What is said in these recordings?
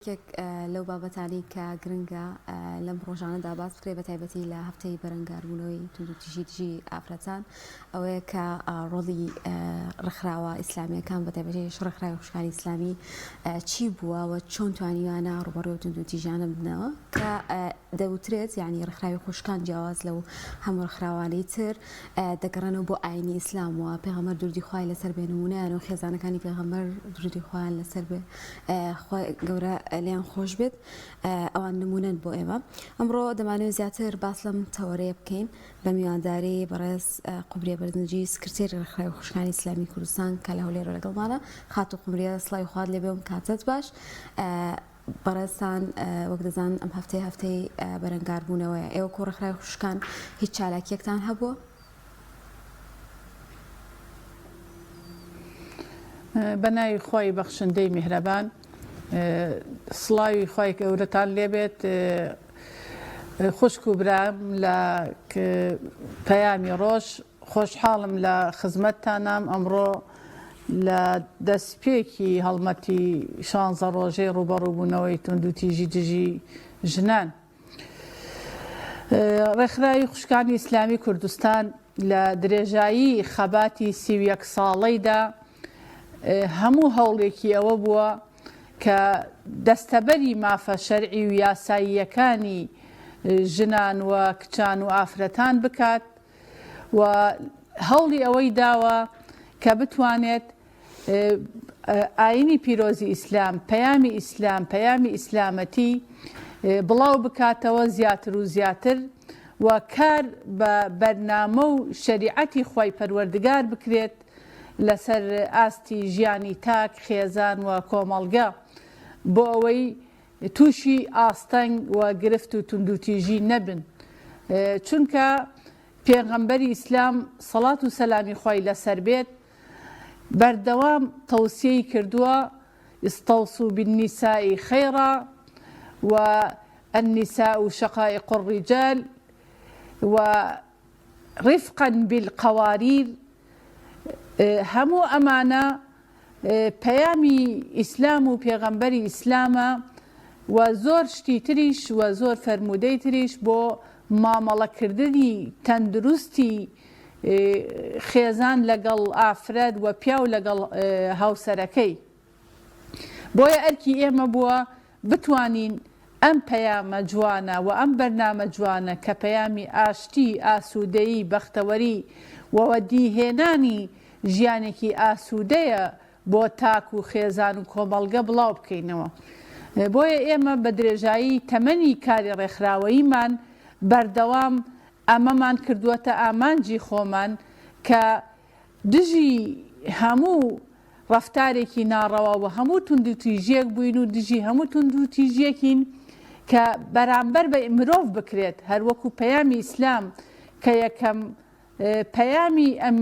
لەو بابەتانی کە گرنگە لەم ڕۆژانەدا باس بکرێ بە تایبەتی لە هەفتەی بەرەنگاربوونەوەی توندوتیژی دژی ئافرەتان ئەوەیە کە ڕۆڵی ڕخراوە ئیسلامیەکان بە تایبەتیش ڕخراوی خوشکانی ئیسلامی چی بووە و چۆن توانیوانە ڕوبەڕوی توندوتیژانە بنەوە کە دەوترێت یعنی ڕخراوی خوشکان جیاواز لەو هەموو ڕخراوانەی تر دەگەڕێنەوە بۆ ئاینی ئیسلامەوە پێغەمبەر دوردی خوای لەسەر بێ نمونەیان و خێزانەکانی پێغەمبەر دوردی خوایان لەسەر بێ خوای گەورە لیان خۆش بێت ئەوان نمونەن بۆ ئێمە ئەمڕۆ دەمانوێت زیاتر باس لەم تەوەرەیە بکەین بە میوانداری بەڕێز قوبرێ بەرزنجی سکرتێری ڕخراوی خوشکانی ئیسلامی کوردستان کە لە هەولێرە لەگەڵمانە خات و قوبرێ سڵای خوات لێبێ کاتت باش بەڕێستان وەک دەزان ئەم هەفتەی بەرەنگاربوونەوەیە ئێوە کۆ ڕخراوی خوشکان هیچ چالاکیەکتان هەبووە؟ بەناوی خۆی بەخشندەی میهرەبان سڵاوی خۆی گەورەتان لێبێت خوشک و برام لە پەیامی ڕۆژ خۆشحاڵم لە خزمەتتانام ئەمڕۆ لە دەستپێکی هەڵمەتی 16 ڕۆژەی ڕوبەڕووبوونەوەی توندوتیژی دژی ژنان ڕێکخراوی خوشکانی ئیسلامی کوردستان لە درێژایی خەباتی 31 ساڵەیدا هەموو هەوڵێکی ئەوە بووە کە دەستەبەری مافە شەرعی و یاساییەکانی ژنان و کچان و ئافرەتان بکات و هەوڵی ئەوەی داوە کە بتوانێت ئاینی پیرۆزی ئیسلام، پەیامی ئیسلامەتی بڵاو بکاتەوە زیاتر و زیاتر و کار بە بەرنامە و شەریعەتی خۆی پەروەردگار بکرێت لەسەر ئاستی ژیانی تاک خێزان و کۆمەڵگە بۆ ئەوەی تووشی ئاستەنگ و گرفت و توندوتیژی نەبن چونکە پێغەمبەری ئیسلام سەڵات و سەلامی خۆی لەسەر بێت بەردەوام تەوسیەی کردووە ئستەوسوا بالنیساء خەیڕا و النساء شقائق الرجال و رفقا بالقوارير هەموو ئەمانە پەیامی ئیسلام و پێغەمبەری ئیسلامە و زۆر شتی تریش و زۆر فەرموودەی تریش بۆ مامەڵەکردنی تەندروستی خێزان لەگەڵ ئافرەت و پیاو لەگەڵ هاوسەرەکەی بۆیە ئەرکی ئێمە بووە بتوانین ئەم پەیامە جوانە و ئەم بەرنامە جوانە کە پەیامی ئاشتی ئاسوودەیی بەختەوەری وەدیهێنانی ژیانێکی ئاسوودەیە بۆ تاک و خێزان و کۆمەڵگە بڵاو بکەینەوە بۆیە ئێمە بە درێژایی تەمەنی کاری ڕێکخراوەییمان بەردەوام ئەمەمان کردووەتە ئامانجی خۆمان کە دژی هەموو ڕەفتارێکی ناڕەوا و هەموو توندوتیژیەک بووین و دژی هەموو توندوتیژیەکین کە بەرامبەر بە مرۆڤ بکرێت هەروەکو پەیامی ئیسلام کە یەکەم پەیامی ئەم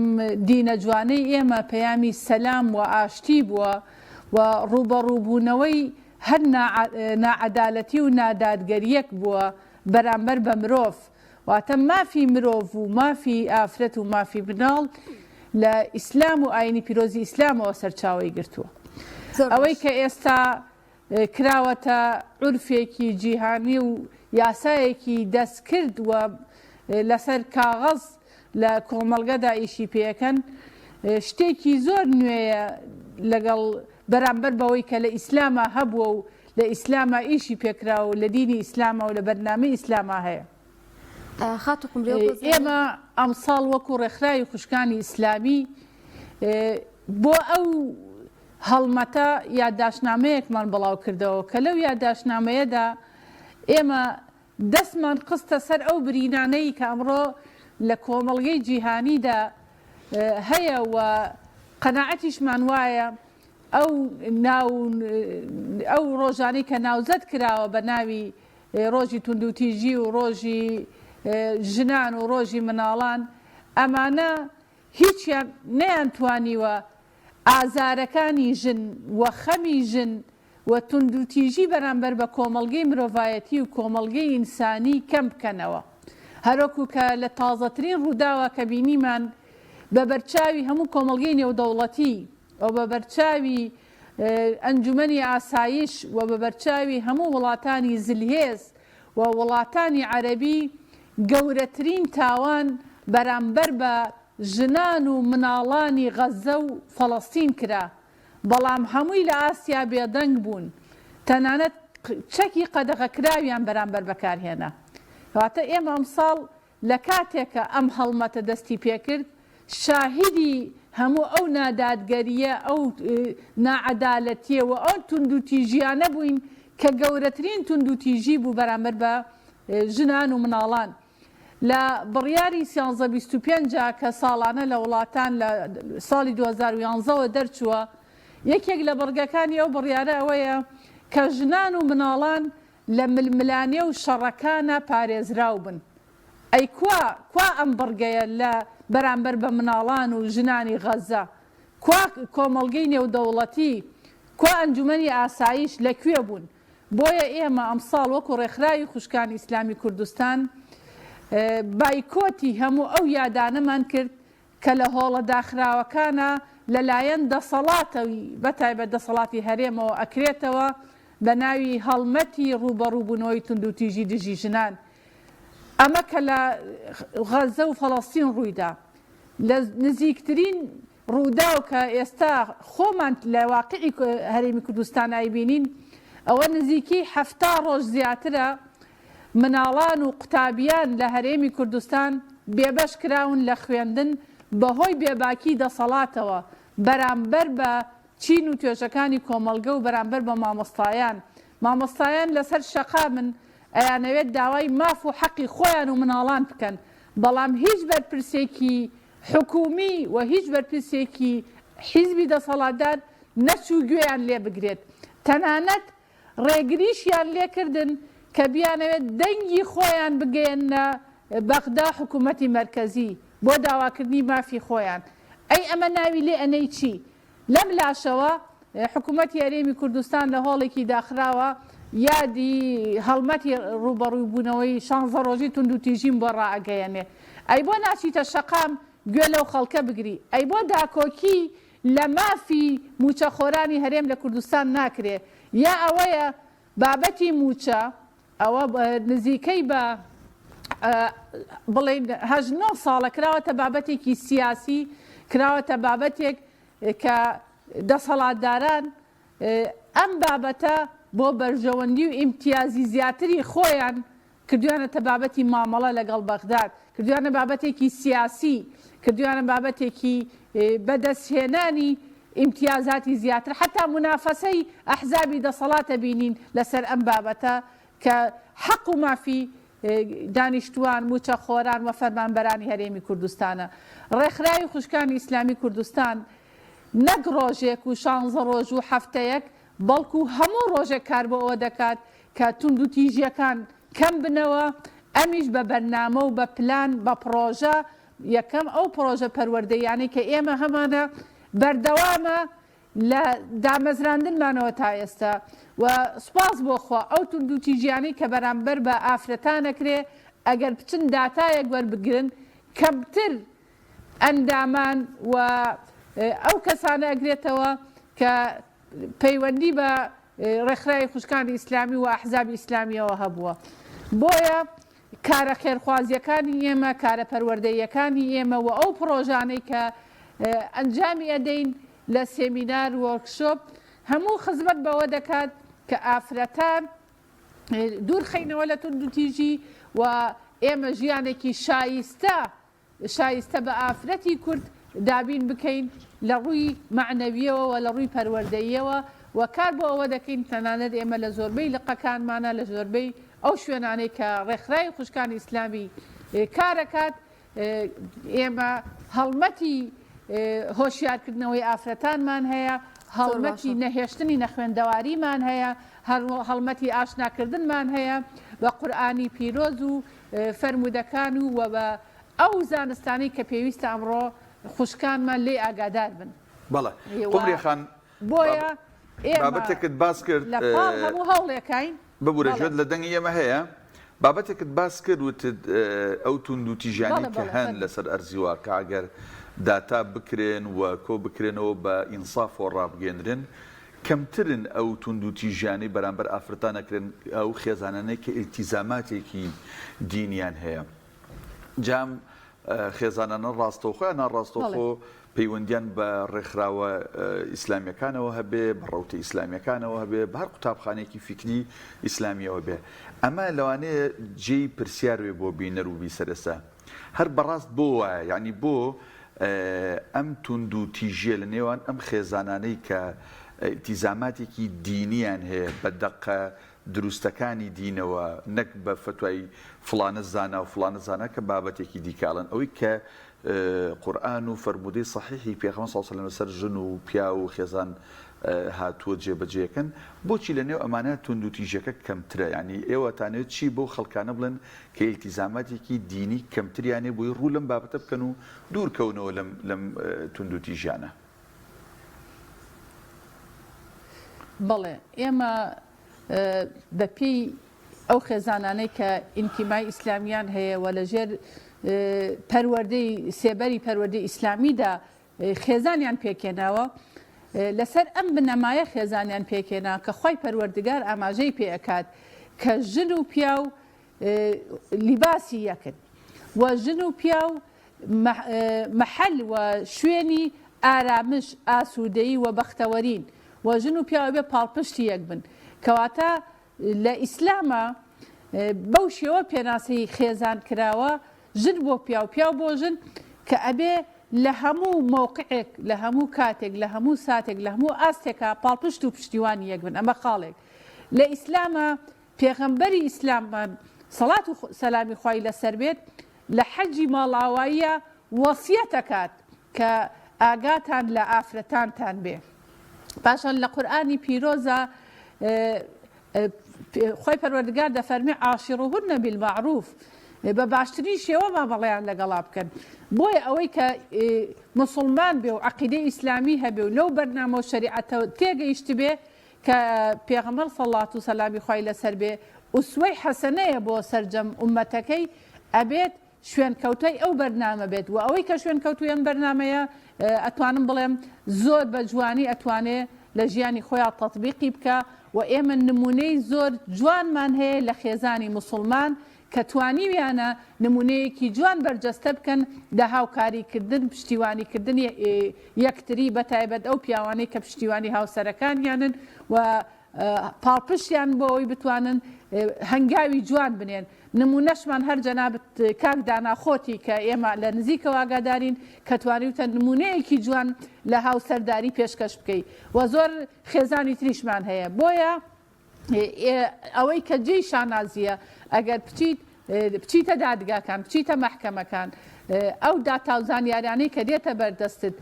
دینە جوانەی ئێمە پەیامی سەلام و ئاشتی بووە و ڕوبەڕووبوونەوەی هەر ناعەدالەتی و نادادگەریەک بووە بەرامبەر بە مرۆڤ واتە مافی مرۆڤ و مافی ئافرەت و مافی بناڵ لە ئیسلام و ئاینی پیرۆزی ئیسلامەوە سەرچاوەی گرتووە ئەوەی کە ئێستا کراوەتە عورفێکی جیهانی و یاسایەکی دەستکرد و لەسەر کاغەز لە کۆمەڵگەدا ئیشی پێەکەن شتێکی زۆر نوێیە لەگەڵ بەرامبەر بەوەی کە لە ئیسلامە هەبووە و لە ئیسلامە ئیشی پێکراوە و لە دینی ئیسلامە و لە بەرنامەی ئیسلامە هەیە ئێمە ئەمساڵ وەکو ڕێکخراوی خوشکانی ئیسلامی بۆ ئەو هەڵمەتە یادداشتنامەیەکمان بڵاو کردەوە کە لەو یادداشتنامەیەدا ئێمە دەستمان قستە سەر ئەو برینانەی کە ئەمڕۆ لە کۆمەڵگەی جیهانیدا هەیە و قەناعەتیشمان وایە ئەو ڕۆژانەی کە ناوزەت کراوە بە ناوی ڕۆژی توندوتیژی و ڕۆژی ژنان و ڕۆژی مناڵان ئەمانە هیچیان نەیانتوانیوە ئازارەکانی ژن و خەمی ژن و توندوتیژی بەرامبەر بە کۆمەڵگەی مرۆڤایەتی و کۆمەڵگەی ئینسانی کەم بکەنەوە هەروەکو کە لە تازەترین ڕووداوە کە بینیمان بە بەرچاوی هەموو کۆمەڵگەی نێودەوڵەتی ئەو بە بەرچاوی ئەنجومەنی ئاسایش و بە بەرچاوی هەموو وڵاتانی زلهێز و وڵاتانی عەرەبی گەورەترین تاوان بەرامبەر بە ژنان و مناڵانی غەزە و فەڵەستین کرا، بەڵام هەمووی لە ئاسیا بێدەنگ بوون، تەنانەت چەکی قەدەغەکراویان بەرامبەر بەکارهێنا. کەواتە ئێمە ئەمساڵ لە کاتێکە ئەم هەڵمەتە دەستی پێکرد شاهیدی هەموو ئەو نادادگەریە ئەو نائەدالەتیە و ئەو توندوتیژیانە بووین کە گەورەترین توندوتیژی بوو بەرامبەر بە ژنان و مناڵان. لە بڕیاری 1325 کە ساڵانە لە وڵاتان لە ساڵی 2011ەوە دەرچووە، یەکێک لە بڕگەکانی ئەو بڕیارە ئەوەیە کە ژنان و مناڵان لە ململانێ و شەڕەکانە پارێزراو بن. ئەی کوا ئەم بڕگەیە لە بەرامبەر بە مناڵان و ژنانی غەزە، کوا کۆمەڵگەی نێودەوڵەتی، کوا ئەنجومەنی ئاسایش لەکوێ بوون؟ بۆیە ئێمە ئەمساڵ وەکو ڕێکخراوی خوشکانی ئیسلامی کوردستان بایکۆتی هەموو ئەو یادانەمان کرد کە لە هۆڵە داخراوەکانە لەلایەن دەسەڵاتەوی بەتایبەت دەسەڵاتی هەرێمەوە ئەکرێتەوە بە ناوی هەڵمەتی ڕوبەڕووبوونەوەی توندوتیژی دژی ژنان. ئەمە کە لە غەزە و فەڵەستین ڕوویدا، لە نزیکترین ڕوودا و کە ئێستا خۆمان لە واقعی هەرێمی کوردستان ئایبینین، ئەوە نزیکی 70 ڕۆژ زیاترە مناڵان و قوتابیان لە هەرێمی کوردستان بێبەش کراون لە خوێندن بەهۆی بێباکی دەسەڵاتەوە بەرامبەر بە چین و توێژەکانی کۆمەڵگە و بەرامبەر بە مامۆستایان لەسەر شەقا من ئەیانەوێت داوای ماف و حەقی خۆیان و مناڵان بکەن، بەڵام هیچ بەرپرسێکی حکومی و هیچ بەرپرسێکی حیزبی دەسەڵاتدار نەچوو گوێیان لێ بگرێت. تەنانەت ڕێگریشیان لێکردن کە بیانەوێت دەنگی خۆیان بگەێنە بەغدا حکوومەتی مەرکەزی بۆ داواکردنی مافی خۆیان. ئەی ئەمە ناوی لێ ئەنەی چی؟ لەم لاشەوە حکوومەتی هەرێمی کوردستان لە هۆڵێکی داخراوە یادی هەڵمەتی ڕوبەڕووبوونەوەی 16 ڕۆژی توندوتیژیم بۆ ڕائەگەیەنێ. ئەی بۆ ناچیتە شەقام گوێ لەو خەڵکە بگری؟ ئەی بۆ داکۆکی لە مافی موچەخۆرانی هەرێم لە کوردستان ناکرێ؟ یا ئەوەیە بابەتی موچە ئەوە نزیکەی بە بڵێن 19 ساڵە کراوەتە بابەتێکی سیاسی، کراوەتە بابەتێک کە دەسەڵاتداران ئەم بابەتە بۆ بەرژەوەندی و ئیمتیازی زیاتری خۆیان کردویانەتە بابەتی مامەڵە لەگەڵ بەغداد، کردویانە بابەتێکی سیاسی، کردویانە بابەتێکی بەدەستهێنانی ئیمتیازاتی زیاتر، حتا منافەسەی ئەحزابی دەسەڵاتە بینین لەسەر ئەم بابەتە کە حەق و مافی دانیشتوان موچەخۆران و فەرمانبەرانی هەرێمی کوردستانە. ڕێکخراوی خوشکانی ئیسلامی کوردستان نەک ڕۆژێک و 16 ڕۆژ و هەفتەیەک، بەڵکو هەموو ڕۆژێک کار بۆ ئەوە دەکات کە توندوتیژیەکان کەم بنەوە، ئەمیش بە بەرنامە و بە پلان بە پرۆژە. یەکەم ئەو پرۆژە پەروەردەیانەی کە ئێمە هەمانە بەردەوامە لە دامەزراندنمانەوە تا ئێستا و سوپاس بۆخوا ئەو توندوتیژیانەی کە بەرامبەر بە ئافرەتانەکرێ ئەگەر بچن داتایەک وەربگرن کەمتر ئەندامان و ئەو کەسانە ئەگرێتەوە کە پەیوەندی بە ڕێکخراوی خوشکانی ئیسلامی و ئەحزابی ئیسلامیەوە هەبووە. بۆیە کارە خێرخوازیەکانی ئێمە، کارە پەروەردەیەکانی ئێمە و ئەو پرۆژانەی کە ئەنجامی ئەدەین لە سێمینار وەرکشۆپ هەموو خزمەت بەوە دەکات کە ئافرەتان دوورخەینەوە لە توندوتیژی و ئێمە ژیانێکی شایستە بە ئافرەتی کورد دابین بکەین لە ڕووی معنەویەوە و لە ڕووی پەروەردەییەوە و کار بۆ ئەوە دەکەین تەنانەت ئێمە لە زۆربەی لقەکانمانە، لە زۆربەی ئەو شوێنانەی کە ڕێکخراوی خوشکانی ئیسلامی کارەکات ئێمە هەڵمەتی هۆشیارکردنەوەی ئافرەتانمان هەیە، هەڵمەتی نەهێشتنی نەخوێندەواریمان هەیە، هەڵمەتی ئاشناکردنمان هەیە بە قورئانی پیرۆز و فەرمودەکان و بە ئەو زانستانی کە پێویستە ئەمڕۆ خوشکانمان لێ ئاگادار بن. بەڵێ قمری خان، بۆیە بابەتێکت باس کرد لە پاڵ هەموو هەوڵێکین ببوورە ژێت لە دەنگی ئێمە هەیە. بابەتێکت باس کرد وتت ئەو توندوتیژیانی کە هەن لەسەر ئەرزیوە کە ئەگەر داتا بکرێن و کۆ بکرێنەوە بە ئینساف و ڕابگەێنرن کەمترن ئەو تونند و تیژیانەی بەرامبەر ئافرەتانەکرێن ئەو خێزانانەی کە ئیلتیزاماتێکی دینیان هەیە. جام خێزانانە ڕاستەوخۆیان ناڕاستەوخۆ پەیوەندیان بە ڕێکخراوە ئیسلامیەکانەوە هەبێ، بە ڕەوتە ئیسلامیەکانەوە هەبێ، بە هەر قوتابخانێکی فکری ئیسلامیەوە بێ. ئەمە لەوانەیە جێی پرسیار وێ بۆ بینەر و بیسەرەسە. هەر بەڕاست بۆ وایە، یعنی بۆ ئەم تونند و تیژیە لە نێوان ئەم خێزانانەی کە ئیلتیزاماتێکی دینیان هەیە بە دەقە دروستەکانی دینەوە، نەک بە فتوای فڵانە زانا و فڵانە زانا کە بابەتێکی دیکاڵن، ئەوەی کە قورئان و فەرموودەی صحیحی پێغەمبەر صلی الله علیه و سەر ژن و پیا و خێزان هاتووە جێبەجێکن. بۆچی لە نێو ئەمانە تونند و تیژەکە کەمترە؟ یعنی ئێوە تانێت چی بۆ خەڵکانە بڵێن کە ئیلتیزاماتێکی دینی کەمتریانێ بۆی ڕوو لەم بابەتە بکەن و دوورکەونەوە لەم تونند و تیژیانە؟ بەڵێ ئێمە بەپێی ئەو خێزانانەی کە ئینتیمای ئیسلامیان هەیە و لەژێر پەروەردەی سێبەری پەروەردەی ئیسلامیدا خێزانیان پێکێناوە، لەسەر ئەم بنەمایە خێزانیان پێکێنا کە خۆی پەروەردگار ئاماژەی پێ ئەکات کە ژن و پیا و لیباسی یەکن و ژن و پیا و مەحەل و شوێنی ئارامش، ئاسوودەیی و بەختەوەرین و ژن و پیاوە بێ پاڵپشتی یەک بن. کەواتە لە ئیسلامە بەو شێوە پێناسەی خێزان کراوە ژن بۆ پیا و پیا بۆ ژن کە ئەبێ لە هەموو مووقعێک، لە هەموو کاتێک، لە هەموو ساتێک، لە هەموو ئاستێکە پاڵپشت و پشتیوانی یەک بن. ئەمە خاڵێک لە ئیسلامە. پێغەمبەری ئیسلامان سەڵات و سەلامی خوای لەسەر بێت لە حەجی ماڵاواییە وەسیەت ئەکات کە ئاگاتان لە ئافرەتانتان بێ. پاشان لە قورئانی پیرۆزە خۆی پەروەردگار دەفەرمێ عاشروهن بالمعروف، بە باشترین شێوە مامەڵەیان لەگەڵا بکەن. بۆیە ئەوەی کە مسلمان بێ و عەقیدەی ئیسلامی هەبێ و لەو بەرنامە و شەریعەتەوە تێگەیشت بێ کە پێغەمبەر سەڵات و سەلامی خوای لەسەر بێ ئوسوەی حەسەنەیە بۆ سەرجەم ئومەتەکەی، ئەبێت شوێنکەوتەی ئەو بەرنامە بێت و ئەوەی کە شوێنکەوتوی ئەم بەرنامەیە ئەتوانم بڵێم زۆر بە جوانی ئەتوانێ لە ژیانی خۆیان تەطبیقی بکە و ئێمە نمونەی زۆر جوانمان هەیە لە خێزانی مسلمان کە توانیویانە نمونەیەکی جوان بەرجەستە بکەن لە هاوکاریکردن، پشتیوانیکردن یەکتری، بەتایبەت ئەو پیاوانەی کە پشتیوانی هاوسەرەکانیانن و پاڵپشتیان بۆ ئەوی بتوانن هەنگاوی جوان بنێن. نمونەشمان هەر جەنابەت کاک داناخۆتی کە ئێمە لە نزیکەوە ئاگادارین کە توانیوتە نمونەیەکی جوان لە هاوسەرداری پێشکەش بکەیت و زۆر خێزانی تریشمان هەیە. بۆیە ئەوەی کە جێی شانازیە ئەگەر بچیتە دادگاکان، بچیتە مەحکەمەکان، ئەو داتاوزانیارانەی کە دێتە بەردەستت،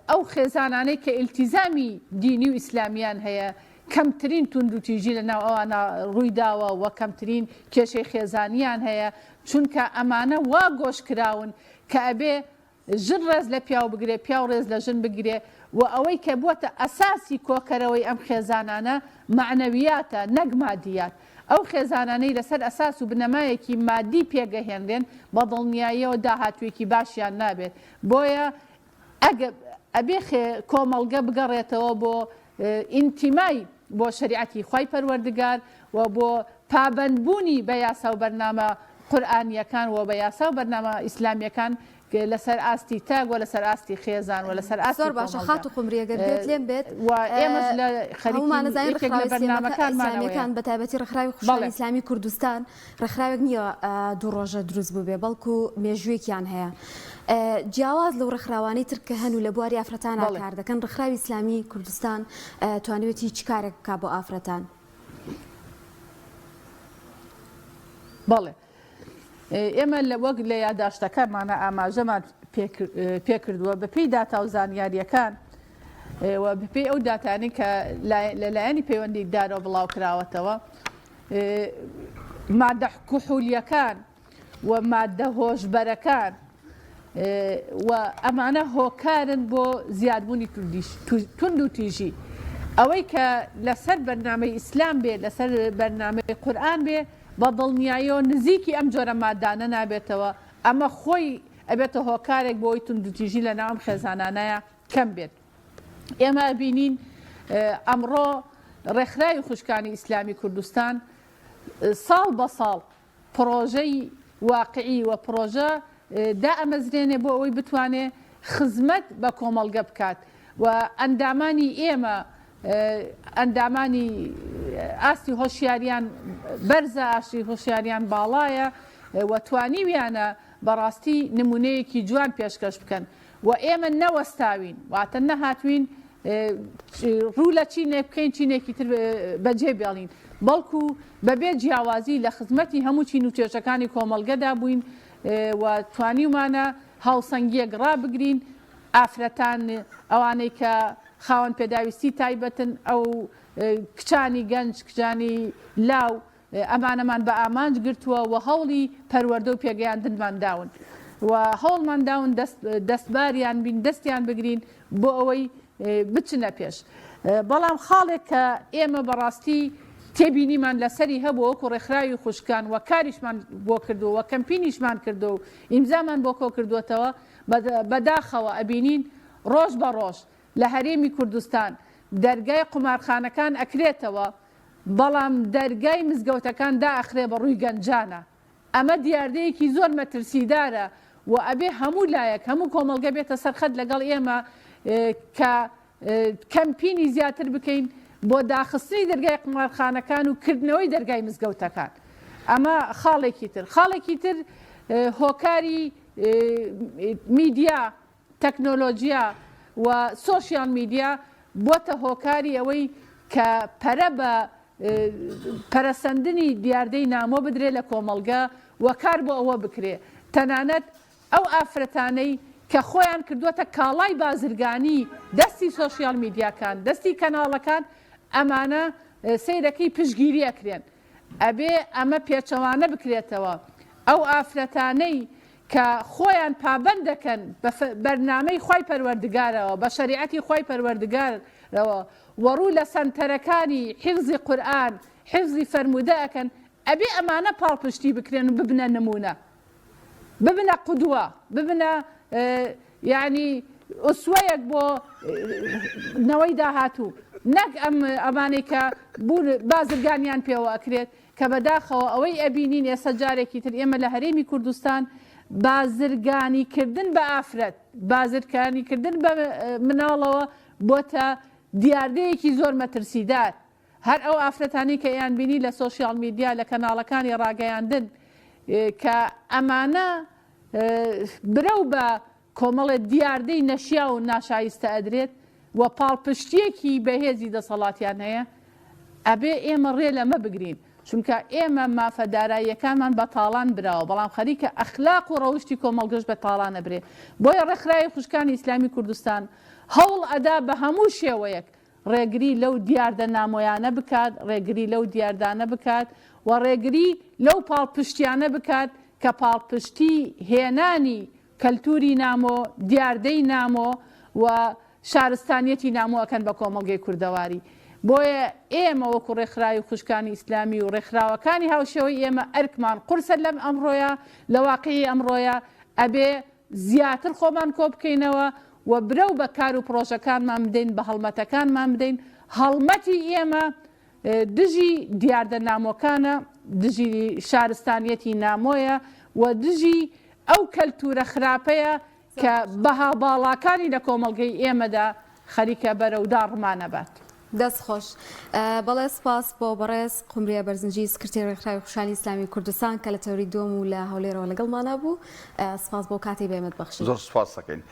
ئەو خێزانانەی کە ئیلتیزامی دینی و ئیسلامیان هەیە، کەمترین تونند و تیژی لەناو ئەوانە ڕوویداوە و کەمترین کێشەی خێزانیان هەیە، چونکە ئەمانە وا گۆش کراون کە ئەبێ ژن ڕێز لە پیاو بگرێ، پیا و ڕێز لە ژن بگرێ و ئەوەی کە بووەتە ئەساسی کۆکەرەوەی ئەم خێزانانە معنەویاتە نەک مادیات. ئەو خێزانانەی لەسەر ئەساس و بنەمایەکی مادی پێگەهێنرێن بە دڵنیاییەوە داهاتوێکی باشیان نابێت. بۆیە ئەبێ کۆمەڵگە بگەڕێتەوە بۆ ئینتیمای بۆ شریعەتی خوای پەروەردگار و بۆ پابەندبوونی بە یاسا و بەرنامە قورئانیەکان و بە یاسا و بەرنامە ئیسلامیەکان لەسەر ئاستی تاگ و لەسەر ئاستی خێزان و لەسەر ئاستی زۆر باشە خات و قمریەگەر بێت لێم بێت و ئێمەش لە خەریکیەکان بە تایبەتی ڕێکخراوی خوشحاڵی ئیسلامی کوردستان ڕێکخراوێک نییە دوو ڕۆژە دروست بووبێ، بەڵکو مێژوویەکیان هەیە. جیاواز لەو ڕێکخراوانەی ترکە هەن و لە بواری ئافرەتان کار دەکەن، ڕێکخراوی ئیسلامی کوردستان توانێتی چ کارێک بکا بۆ ئافرەتان؟ بەڵێ ئێمە لە وەک لە یادداشتەکانمانە ئاماژەمان پێکردووە بەپێی داتاوزانیاریەکان و بەپێی ئەو داتانی کە لەلایەنی پەیوەندیدارەوە بڵاو کراوەتەوە، مادە کوحولیەکان و مادە هۆشبەرەکان و ئەمانە هۆکارن بۆ زیادبوونی تونند و تیژی. ئەوەی کە لەسەر بەرنامەی ئیسلام بێ، لەسەر بەرنامەی قورئان بێ، بە دڵنیاییەوە نزیکی ئەم جۆرە مادانە نابێتەوە. ئەمە خۆی ئەبێتە هۆکارێک بۆی تونند و تیژی لە ناو خێزانانەیە کەم بێت. ئێمە بینین ئەمڕۆ ڕێکخراوی خوشکانی ئیسلامی کوردستان ساڵ بە ساڵ پرۆژەی واقعی و پرۆژە دائەمەزرێنێ بۆ ئەوەی بتوانێت خزمەت بە کۆمەڵگە بکات و ئەندامانی ئێمە ئەندامانی ئاستی هۆشیاریان بەرزە ئاشتی هۆشیاریان باڵایە و توانیویانە بەڕاستی نمونەیەکی جوان پێشکەش بکەن و ئێمە نەوەستاوین واتە نەهاتوین ڕوو لە چینێ بکەین چینێکی تر بەجێ بێڵین بەڵکو بەبێ جیاوازی لە خزمەتی هەموو چین و چێژەکانی کۆمەڵگەدا بووین و توانیمانە هاوسەنگیەک ڕابگرین ئافرەتان ئەوانەی کە خاوەن پێداویستی تایبەتن ئەو کچانی گەنج کچانی لاو ئەمانەمان بە ئامانج گرتووە و هەوڵی پەروەردە و پێگەیاندنمان داون و هەوڵمان داون دەستباریان بین دەستیان بگرین بۆ ئەوەی بچنە پێش بەڵام خاڵێک کە ئێمە بەڕاستی تێبینیمان لەسەری هەبوو وەکو ڕێکخراوی خوشکان و کاریشمان بۆ کردو و کەمپینیشمان کردو و ئیمزامان بۆ کۆ کردوێتەوە بەداخەوە ئەبینین ڕۆژ بە ڕۆژ لە هەرێمی کوردستان دەرگای قومارخانەکان ئەکرێتەوە بەڵام دەرگای مزگەوتەکان دائەخرێ بە ڕووی گەنجانە ئەمە دیاردەیەکی زۆر مەترسیدارە و ئەبێ هەموو لایەک هەموو کۆمەڵگە بێتە سەرخەت لەگەڵ ئێمە کە کەمپینی زیاتر بکەین بۆ داخستنی دەرگای قومارخانەکان و کردنەوەی دەرگای مزگەوتەکان ئەمە خاڵێکی تر هۆکاری میدیا تەکنۆلۆژیا و سۆشیال میدیا بۆتە هۆکاری ئەوەی کە پەرە بە پەرەسەندنی دیاردەی نامۆ بدرێت لە کۆمەڵگە و کار بۆ ئەوە بکرێ تەنانەت ئەو ئافرەتانەی کە خۆیان کردووەتە کاڵای بازرگانی دەستی سۆشیال میدیاکان دەستی کەناڵەکان ئەمانە سەیرەکەی پشگیری ئەکرێن ئەبێ ئەمە پێچەوانە بکرێتەوە ئەو ئافرەتانەی کە خۆیان پابەند دەکەن بە بەرنامەی خوای پەروەردگارەوە بە شەریعەتی خوای پەروەردگارەوە وەڕوو لە سەنتەرەکانی حیفزی قورئان حیفزی فەرموودە ئەکەن ئەبێ ئەمانە پاڵپشتی بکرێن و ببنە نمونە ببنە قودوە ببنە یعنی ئوسوەیەک بۆ نەوەی داهاتوو نەک ئەمانەی کە بازرگانیان پێوە ئەکرێت کە بەداخەوە ئەوەی ئەبینین ئێستا جارێکی تر ئێمە لە هەرێمی کوردستان بازرگانیکردن بە ئافرەت بازرگانیکردن بە مناڵەوە بۆتە دیاردەیەکی زۆر مەترسیدار هەر ئەو ئافرەتانی کە ئەیان بینی لە سۆشیال میدیا لە کەناڵەکانی ڕاگەیاندن کە ئەمانە برەو بە کۆمەڵێت دیاردەی نەشیا و ناشایستە ئەدرێت و پاڵپشتیەکی بەهێزی دەسەڵاتیان هەیە ئەبێ ئێمە ڕێ لەمە بگرین چونکە ئێمە مافەداراییەکانمان بە تاڵان براوە بەڵام خەریکە ئەخلاق و ڕەوشتی کۆمەڵگەش بە تاڵانە برێ بۆیە ڕێکخراوی خوشکانی ئیسلامی کوردستان هەوڵ ئەدا بە هەموو شێوەیەک ڕێگری لەو دیاردە نامۆیانە بکات ڕێگری لەو دیاردانە بکات و ڕێگری لەو پاڵپشتیانە بکات کە پاڵپشتی هێنانی کەلتوری نامۆ دیاردەی نامۆ و شارستانیەتی نامۆەکەن بە کۆمەڵگەی کوردەواری بۆیە ئێمە وەکو ڕێکخراوی خوشکانی ئیسلامی و ڕێکخراوەکانی هاوشێوەی ئێمە ئەرکمان قورسە لەم ئەمڕۆیە لە واقعی ئەمڕۆیە ئەبێ زیاتر خۆمان کۆ بکەینەوە و برەو بە کار و پرۆژەکانمان بدەین بە هەڵمەتەکانمان بدەین هەڵمەتی ئێمە دژی دیاردە نامۆکانە دژی شارستانیەتی نامۆیە و دژی ئەو کەلتورە خراپەیە کە بەها باڵاکانی لە کۆمەڵگەی ئێمەدا خەریکە بەرەودا ڕمانەبات. دەست خۆش بەڵێ سپاس بۆ بەڕێز قومریە بەرزنجی سکرتێری ڕێکخراوی خوشحالی ئیسلامی کوردستان کە لە تەوری دۆم و لە هەولێرەوە لەگەڵمانە بوو سپاس بۆ کاتی بێمەت بەخشی زۆر سپاس دەکەین.